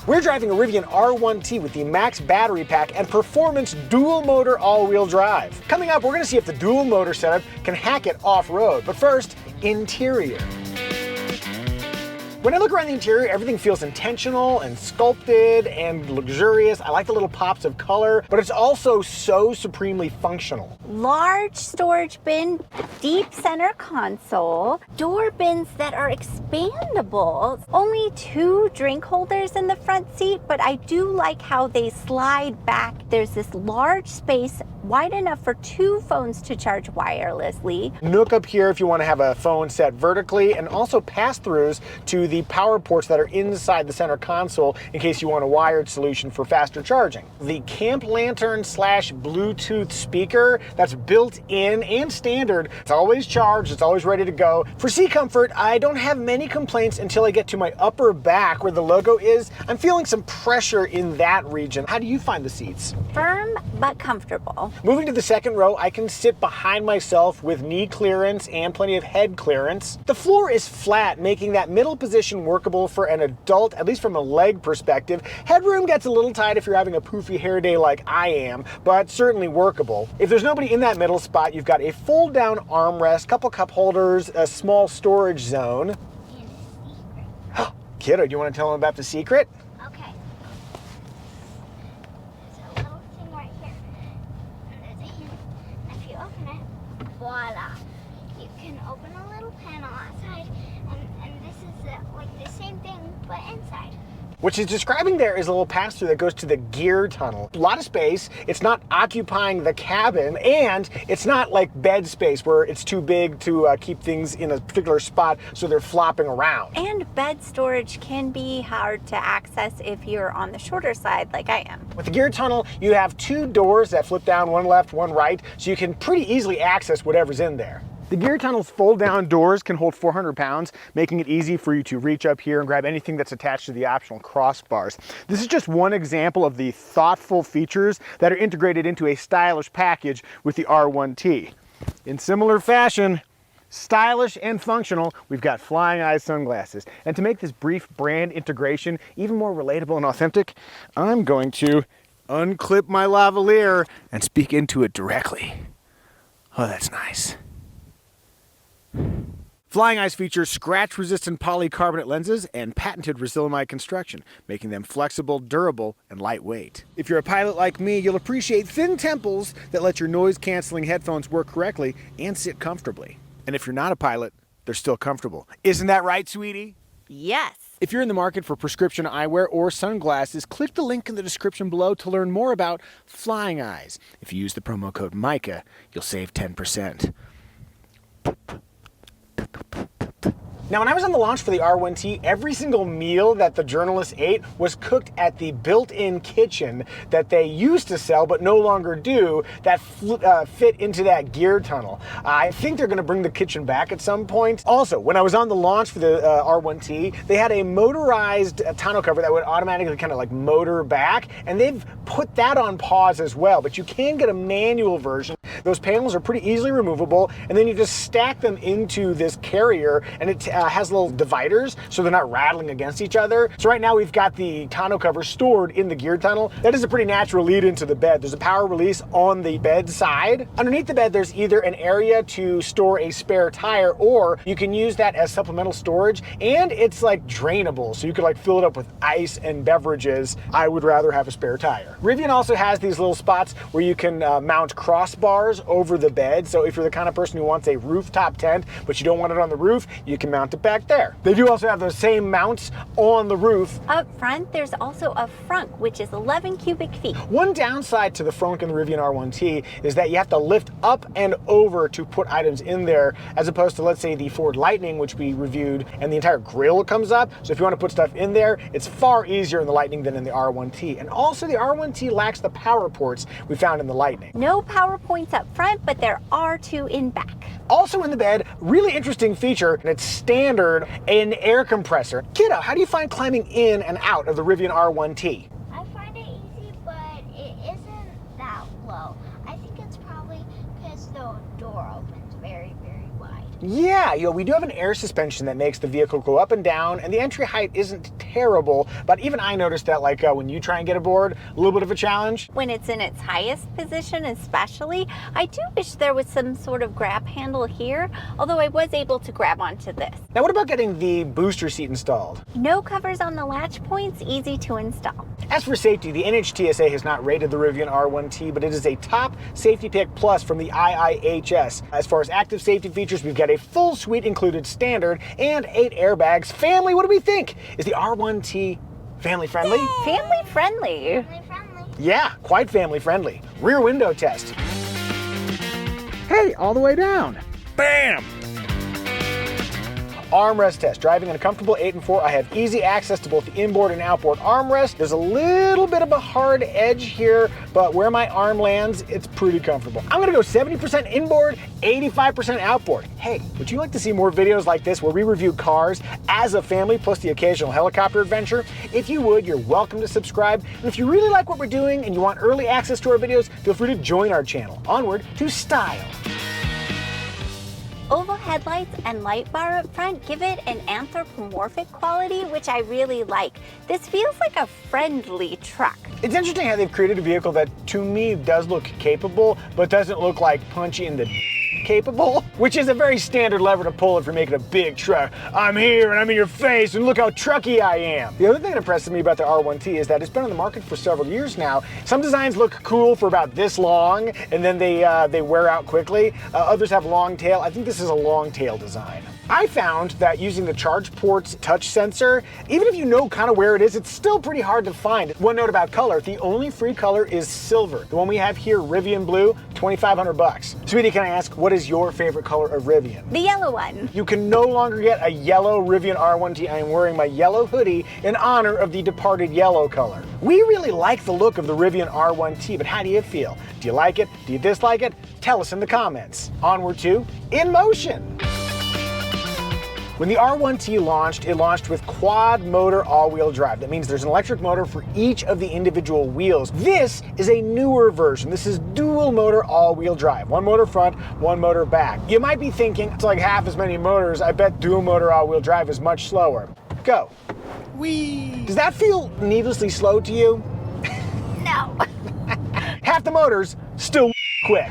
We're driving a Rivian R1T with the max battery pack and performance dual motor all-wheel drive. Coming up, we're going to see if the dual motor setup can hack it off-road. But first, interior. When I look around the interior, everything feels intentional and sculpted and luxurious. I like the little pops of color, but it's also so supremely functional. Large storage bin, deep center console, door bins that are expandable. Only 2 drink holders in the front seat, but I do like how they slide back. There's this large space, wide enough for 2 phones to charge wirelessly. Nook up here if you want to have a phone set vertically, and also pass-throughs to the power ports that are inside the center console in case you want a wired solution for faster charging. The camp lantern / Bluetooth speaker that's built in and standard. It's always charged, it's always ready to go. For seat comfort, I don't have many complaints until I get to my upper back where the logo is. I'm feeling some pressure in that region. How do you find the seats? Firm but comfortable. Moving to the second row, I can sit behind myself with knee clearance and plenty of head clearance. The floor is flat, making that middle position workable for an adult, at least from a leg perspective. Headroom gets a little tight if you're having a poofy hair day like I am, but certainly workable. If there's nobody in that middle spot, you've got a fold-down armrest, couple cup holders, a small storage zone. Kiddo, do you want to tell them about the secret? Okay. There's a little thing right here. And there's a handle. And if you open it, voila. You can open a little panel outside, and this is like the same thing, but inside. What she's describing there is a little pass-through that goes to the gear tunnel. A lot of space, it's not occupying the cabin, and it's not like bed space where it's too big to keep things in a particular spot so they're flopping around. And bed storage can be hard to access if you're on the shorter side like I am. With the gear tunnel, you have 2 doors that flip down, one left, one right, so you can pretty easily access whatever's in there. The gear tunnel's fold-down doors can hold 400 pounds, making it easy for you to reach up here and grab anything that's attached to the optional crossbars. This is just one example of the thoughtful features that are integrated into a stylish package with the R1T. In similar fashion, stylish and functional, we've got flying eye sunglasses. And to make this brief brand integration even more relatable and authentic, I'm going to unclip my lavalier and speak into it directly. Oh, that's nice. Flying Eyes features scratch-resistant polycarbonate lenses and patented Resilimide construction, making them flexible, durable, and lightweight. If you're a pilot like me, you'll appreciate thin temples that let your noise-canceling headphones work correctly and sit comfortably. And if you're not a pilot, they're still comfortable. Isn't that right, sweetie? Yes. If you're in the market for prescription eyewear or sunglasses, click the link in the description below to learn more about Flying Eyes. If you use the promo code Micah, you'll save 10%. Now, when I was on the launch for the R1T, every single meal that the journalists ate was cooked at the built-in kitchen that they used to sell but no longer do, that fit into that gear tunnel. I think they're going to bring the kitchen back at some point. Also, when I was on the launch for the R1T, they had a motorized tonneau cover that would automatically kind of like motor back, and they've put that on pause as well, but you can get a manual version. Those panels are pretty easily removable, and then you just stack them into this carrier, and it has little dividers so they're not rattling against each other. So right now we've got the tonneau cover stored in the gear tunnel. That is a pretty natural lead into the bed. There's a power release on the bed side. Underneath the bed, there's either an area to store a spare tire, or you can use that as supplemental storage, and it's like drainable, so you could like fill it up with ice and beverages. I would rather have a spare tire. Rivian also has these little spots where you can mount crossbars over the bed. So if you're the kind of person who wants a rooftop tent, but you don't want it on the roof, you can mount it back there. They do also have those same mounts on the roof. Up front, there's also a frunk, which is 11 cubic feet. One downside to the frunk in the Rivian R1T is that you have to lift up and over to put items in there, as opposed to, let's say, the Ford Lightning, which we reviewed, and the entire grill comes up. So if you want to put stuff in there, it's far easier in the Lightning than in the R1T. And also the R1T lacks the power ports we found in the Lightning. No power points up front, but there are 2 in back. Also in the bed, really interesting feature, and it's standard, an air compressor. Kiddo, how do you find climbing in and out of the Rivian R1T? I find it easy, but it isn't that low. I think it's probably because the door opens very, very wide. Yeah, we do have an air suspension that makes the vehicle go up and down, and the entry height isn't terrible. terrible, but even I noticed that like when you try and get aboard, a little bit of a challenge. When it's in its highest position especially, I do wish there was some sort of grab handle here, although I was able to grab onto this. Now what about getting the booster seat installed? No covers on the latch points, easy to install. As for safety, the NHTSA has not rated the Rivian R1T, but it is a top safety pick plus from the IIHS. As far as active safety features, we've got a full suite included standard and 8 airbags. Family, what do we think? Is the R1T family friendly? Family friendly. Family friendly. Yeah, quite family friendly. Rear window test. Hey, all the way down. Bam! Armrest test. Driving in a comfortable 8 and 4, I have easy access to both the inboard and outboard armrest. There's a little bit of a hard edge here, but where my arm lands, it's pretty comfortable. I'm gonna go 70% inboard, 85% outboard. Hey, would you like to see more videos like this where we review cars as a family plus the occasional helicopter adventure? If you would, you're welcome to subscribe. And if you really like what we're doing and you want early access to our videos, feel free to join our channel. Onward to style. Oval headlights and light bar up front give it an anthropomorphic quality, which I really like. This feels like a friendly truck. It's interesting how they've created a vehicle that to me does look capable, but doesn't look like punchy in the capable, which is a very standard lever to pull if you're making a big truck. I'm here and I'm in your face and look how trucky I am. The other thing that impresses me about the R1T is that it's been on the market for several years now. Some designs look cool for about this long and then they wear out quickly. Others have long tail. I think this is a long tail design. I found that using the charge port's touch sensor, even if you know kind of where it is, it's still pretty hard to find. One note about color, the only free color is silver. The one we have here, Rivian Blue, $2,500. Sweetie, can I ask, what is your favorite color of Rivian? The yellow one. You can no longer get a yellow Rivian R1T. I am wearing my yellow hoodie in honor of the departed yellow color. We really like the look of the Rivian R1T, but how do you feel? Do you like it? Do you dislike it? Tell us in the comments. Onward to In Motion. When the R1T launched, it launched with quad motor all-wheel drive. That means there's an electric motor for each of the individual wheels. This is a newer version. This is dual motor all-wheel drive. One motor front, one motor back. You might be thinking, it's like half as many motors. I bet dual motor all-wheel drive is much slower. Go. Whee! Does that feel needlessly slow to you? No. Half the motors, still quick.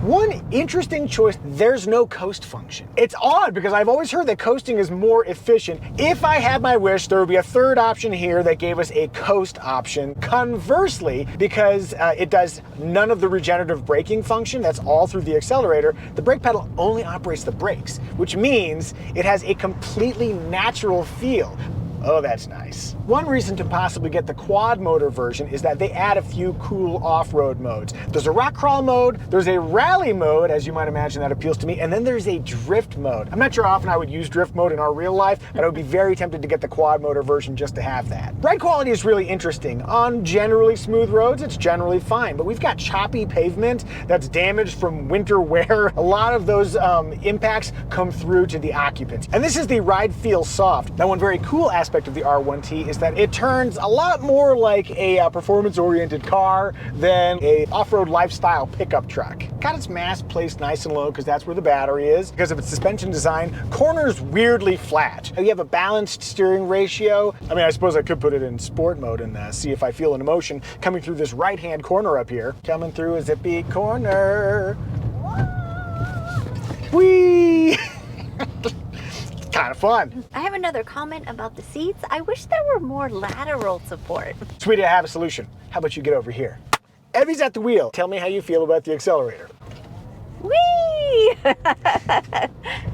One interesting choice, there's no coast function. It's odd because I've always heard that coasting is more efficient. If I had my wish, there would be a third option here that gave us a coast option. Conversely, because it does none of the regenerative braking function, that's all through the accelerator, the brake pedal only operates the brakes, which means it has a completely natural feel. Oh, that's nice. One reason to possibly get the quad motor version is that they add a few cool off-road modes. There's a rock crawl mode, there's a rally mode, as you might imagine that appeals to me, and then there's a drift mode. I'm not sure how often I would use drift mode in our real life, but I would be very tempted to get the quad motor version just to have that. Ride quality is really interesting. On generally smooth roads, it's generally fine, but we've got choppy pavement that's damaged from winter wear. A lot of those impacts come through to the occupants. And this is the ride feel soft. Now, one very cool aspect of the R1T is that it turns a lot more like a performance-oriented car than a off-road lifestyle pickup truck. Got its mass placed nice and low because that's where the battery is. Because of its suspension design, corners weirdly flat. You have a balanced steering ratio. I mean, I suppose I could put it in sport mode and see if I feel an emotion coming through this right-hand corner up here. Coming through a zippy corner. Whee! Kind of fun. I have another comment about the seats. I wish there were more lateral support. Sweetie, I have a solution. How about you get over here? Evie's at the wheel. Tell me how you feel about the accelerator. Whee!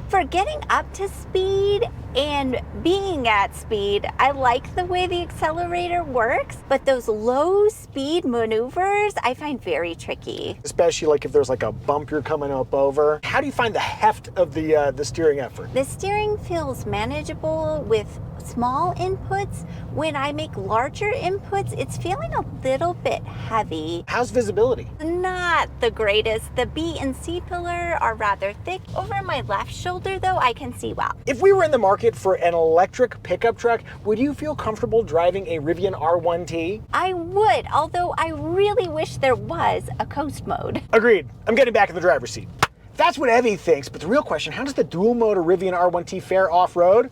For getting up to speed and being at speed, I like the way the accelerator works, but those low speed maneuvers I find very tricky. Especially like if there's like a bump you're coming up over. How do you find the heft of the steering effort? The steering feels manageable with small inputs. When I make larger inputs, it's feeling a little bit heavy. How's visibility? Not the greatest. The B and C pillar are rather thick. Over my left shoulder though, I can see well. If we were in the market for an electric pickup truck, would you feel comfortable driving a Rivian R1T? I would, although I really wish there was a coast mode. Agreed. I'm getting back in the driver's seat. That's what Evie thinks, but the real question, how does the dual motor Rivian R1T fare off-road?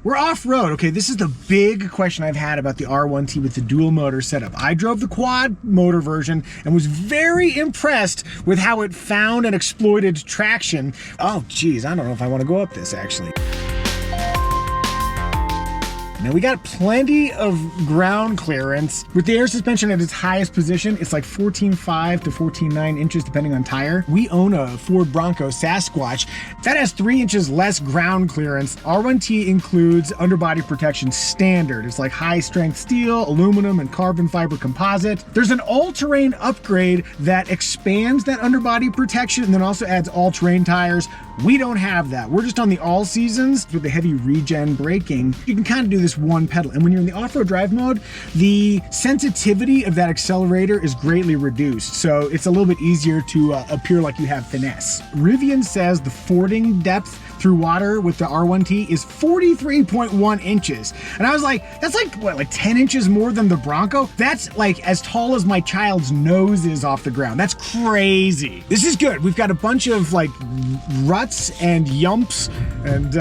We're off-road. Okay, this is the big question I've had about the R1T with the dual motor setup. I drove the quad motor version and was very impressed with how it found and exploited traction. Oh geez, I don't know if I want to go up this actually. Now we got plenty of ground clearance. With the air suspension at its highest position, it's like 14.5 to 14.9 inches depending on tire. We own a Ford Bronco Sasquatch. That has 3 inches less ground clearance. R1T includes underbody protection standard. It's like high strength steel, aluminum, and carbon fiber composite. There's an all-terrain upgrade that expands that underbody protection and then also adds all-terrain tires. We don't have that. We're just on the all seasons with the heavy regen braking. You can kind of do this one pedal. And when you're in the off-road drive mode, the sensitivity of that accelerator is greatly reduced. So it's a little bit easier to appear like you have finesse. Rivian says the fording depth through water with the R1T is 43.1 inches. And I was like, that's like, what, like 10 inches more than the Bronco? That's like as tall as my child's nose is off the ground. That's crazy. This is good. We've got a bunch of like ruts and yumps, and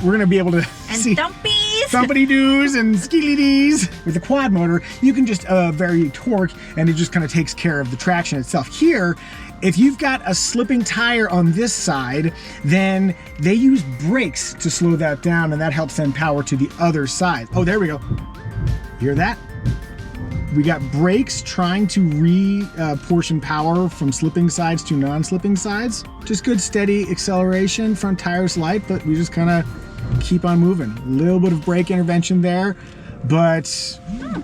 we're gonna be able to see dumpity-doos and skilly-dees. With the quad motor, you can just vary torque, and it just kind of takes care of the traction itself. Here, if you've got a slipping tire on this side, then they use brakes to slow that down, and that helps send power to the other side. Oh, there we go. Hear that? We got brakes trying to re-portion power from slipping sides to non-slipping sides. Just good steady acceleration. Front tire's light, but we just kind of keep on moving. A little bit of brake intervention there, but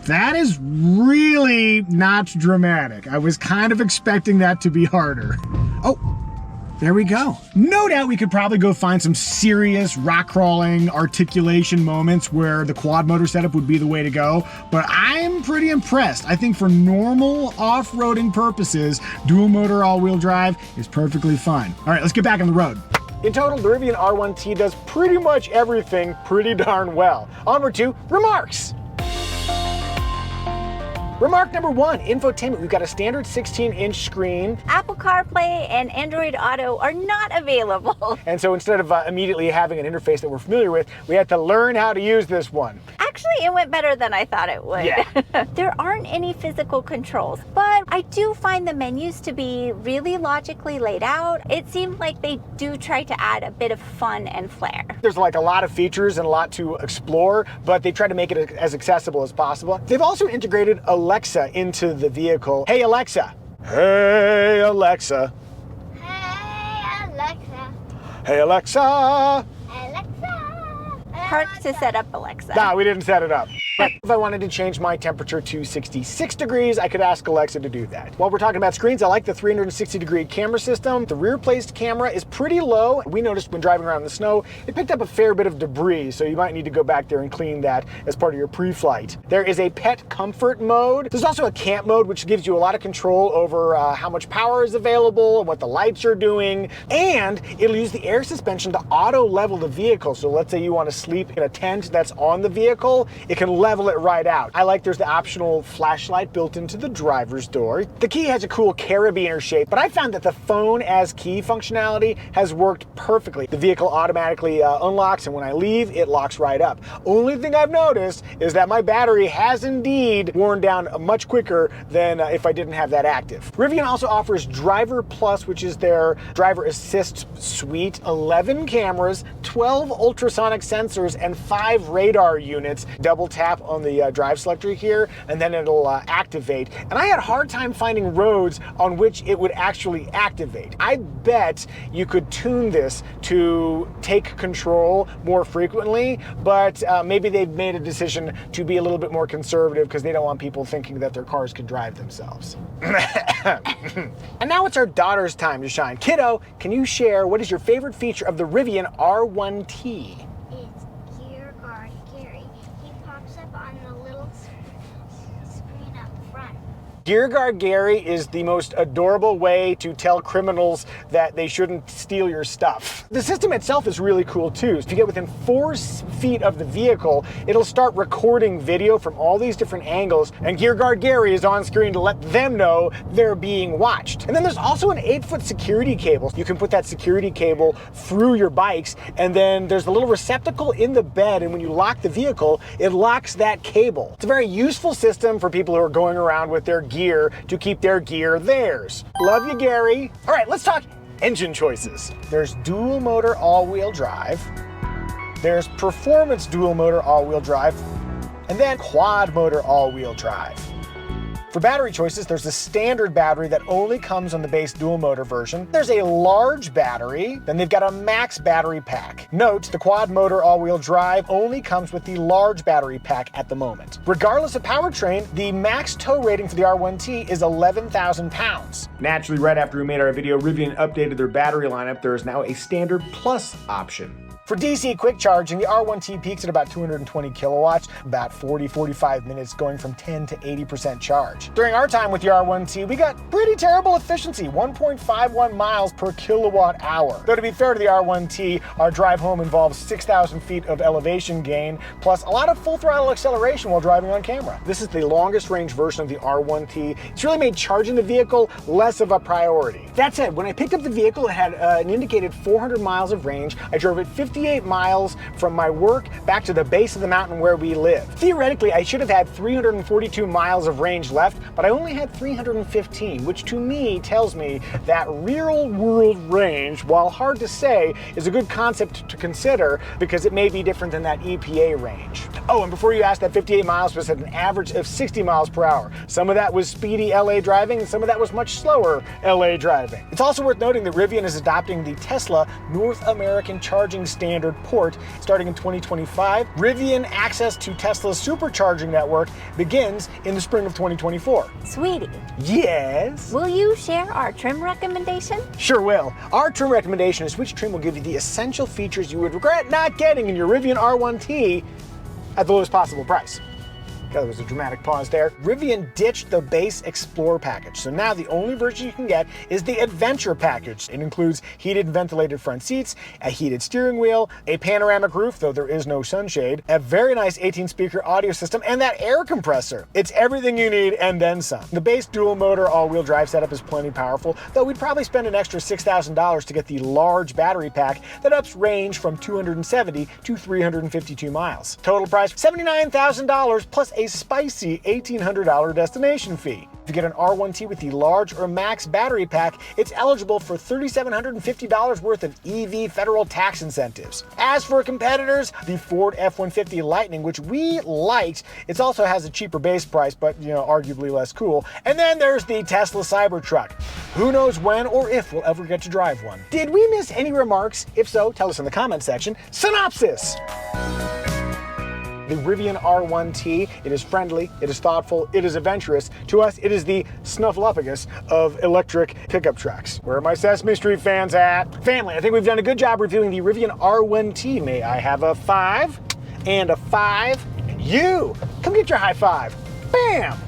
that is really not dramatic. I was kind of expecting that to be harder. Oh, there we go. No doubt we could probably go find some serious rock crawling articulation moments where the quad motor setup would be the way to go, but I'm pretty impressed. I think for normal off-roading purposes, dual motor all-wheel drive is perfectly fine. All right, let's get back on the road. In total, the Rivian R1T does pretty much everything pretty darn well. Onward to remarks. Remark number 1, infotainment. We've got a standard 16-inch screen. Apple CarPlay and Android Auto are not available. And so instead of immediately having an interface that we're familiar with, we had to learn how to use this one. Actually, it went better than I thought it would. Yeah. There aren't any physical controls, but I do find the menus to be really logically laid out. It seemed like they do try to add a bit of fun and flair. There's like a lot of features and a lot to explore, but they try to make it as accessible as possible. They've also integrated Alexa into the vehicle. Hey Alexa. Hey Alexa. Hey, Alexa. Hey Alexa. Alexa. Park to set up Alexa. Nah, we didn't set it up. But if I wanted to change my temperature to 66 degrees, I could ask Alexa to do that. While we're talking about screens, I like the 360-degree camera system. The rear-placed camera is pretty low. We noticed when driving around in the snow, it picked up a fair bit of debris, so you might need to go back there and clean that as part of your pre-flight. There is a pet comfort mode. There's also a camp mode, which gives you a lot of control over how much power is available and what the lights are doing. And it'll use the air suspension to auto-level the vehicle. So let's say you want to sleep in a tent that's on the vehicle, it can level it right out. I like there's the optional flashlight built into the driver's door. The key has a cool carabiner shape, but I found that the phone as key functionality has worked perfectly. The vehicle automatically unlocks, and when I leave, it locks right up. Only thing I've noticed is that my battery has indeed worn down much quicker than if I didn't have that active. Rivian also offers Driver Plus, which is their driver assist suite. 11 cameras, 12 ultrasonic sensors, and 5 radar units. Double tap on the drive selector here, and then it'll activate. And I had a hard time finding roads on which it would actually activate. I bet you could tune this to take control more frequently, but maybe they've made a decision to be a little bit more conservative because they don't want people thinking that their cars can drive themselves. And now it's our daughter's time to shine. Kiddo, can you share what is your favorite feature of the Rivian R1T? It's gear guard Gary. He pops up on the little screen up front. Gear Guard Gary is the most adorable way to tell criminals that they shouldn't steal your stuff. The system itself is really cool too. If you get within 4 feet of the vehicle, it'll start recording video from all these different angles, and Gear Guard Gary is on screen to let them know they're being watched. And then there's also an 8-foot security cable. You can put that security cable through your bikes, and then there's a little receptacle in the bed, and when you lock the vehicle, it locks that cable. It's a very useful system for people who are going around with their gear to keep their gear theirs. Love you, Gary. All right, let's talk engine choices. There's dual motor all-wheel drive. There's performance dual motor all-wheel drive, and then quad motor all-wheel drive. For battery choices, there's a standard battery that only comes on the base dual motor version. There's a large battery, then they've got a max battery pack. Note, the quad motor all-wheel drive only comes with the large battery pack at the moment. Regardless of powertrain, the max tow rating for the R1T is 11,000 pounds. Naturally, right after we made our video, Rivian updated their battery lineup. There is now a standard plus option. For DC quick charging, the R1T peaks at about 220 kilowatts, about 40-45 minutes, going from 10 to 80% charge. During our time with the R1T, we got pretty terrible efficiency, 1.51 miles per kilowatt hour. Though to be fair to the R1T, our drive home involves 6,000 feet of elevation gain, plus a lot of full throttle acceleration while driving on camera. This is the longest range version of the R1T. It's really made charging the vehicle less of a priority. That said, when I picked up the vehicle, it had an indicated 400 miles of range. I drove it 58 miles from my work back to the base of the mountain where we live. Theoretically, I should have had 342 miles of range left, but I only had 315, which to me tells me that real world range, while hard to say, is a good concept to consider because it may be different than that EPA range. Oh, and before you ask, that 58 miles was at an average of 60 miles per hour. Some of that was speedy LA driving, and some of that was much slower LA driving. It's also worth noting that Rivian is adopting the Tesla North American Charging Standard port starting in 2025. Rivian access to Tesla's supercharging network begins in the spring of 2024. Sweetie. Yes? Will you share our trim recommendation? Sure will. Our trim recommendation is which trim will give you the essential features you would regret not getting in your Rivian R1T at the lowest possible price. That was a dramatic pause there. Rivian ditched the base Explorer package, so now the only version you can get is the Adventure package. It includes heated and ventilated front seats, a heated steering wheel, a panoramic roof, though there is no sunshade, a very nice 18-speaker audio system, and that air compressor. It's everything you need and then some. The base dual motor all-wheel drive setup is plenty powerful, though we'd probably spend an extra $6,000 to get the large battery pack that ups range from 270 to 352 miles. Total price, $79,000 plus a spicy $1,800 destination fee. If you get an R1T with the large or max battery pack, it's eligible for $3,750 worth of EV federal tax incentives. As for competitors, the Ford F-150 Lightning, which we liked, it also has a cheaper base price, but arguably less cool. And then there's the Tesla Cybertruck. Who knows when or if we'll ever get to drive one. Did we miss any remarks? If so, tell us in the comments section. Synopsis! The Rivian R1T, it is friendly, it is thoughtful, it is adventurous. To us, it is the Snuffleupagus of electric pickup trucks. Where are my Sesame Street fans at? Family, I think we've done a good job reviewing the Rivian R1T. May I have a 5 and a 5? And you, come get your high five. Bam!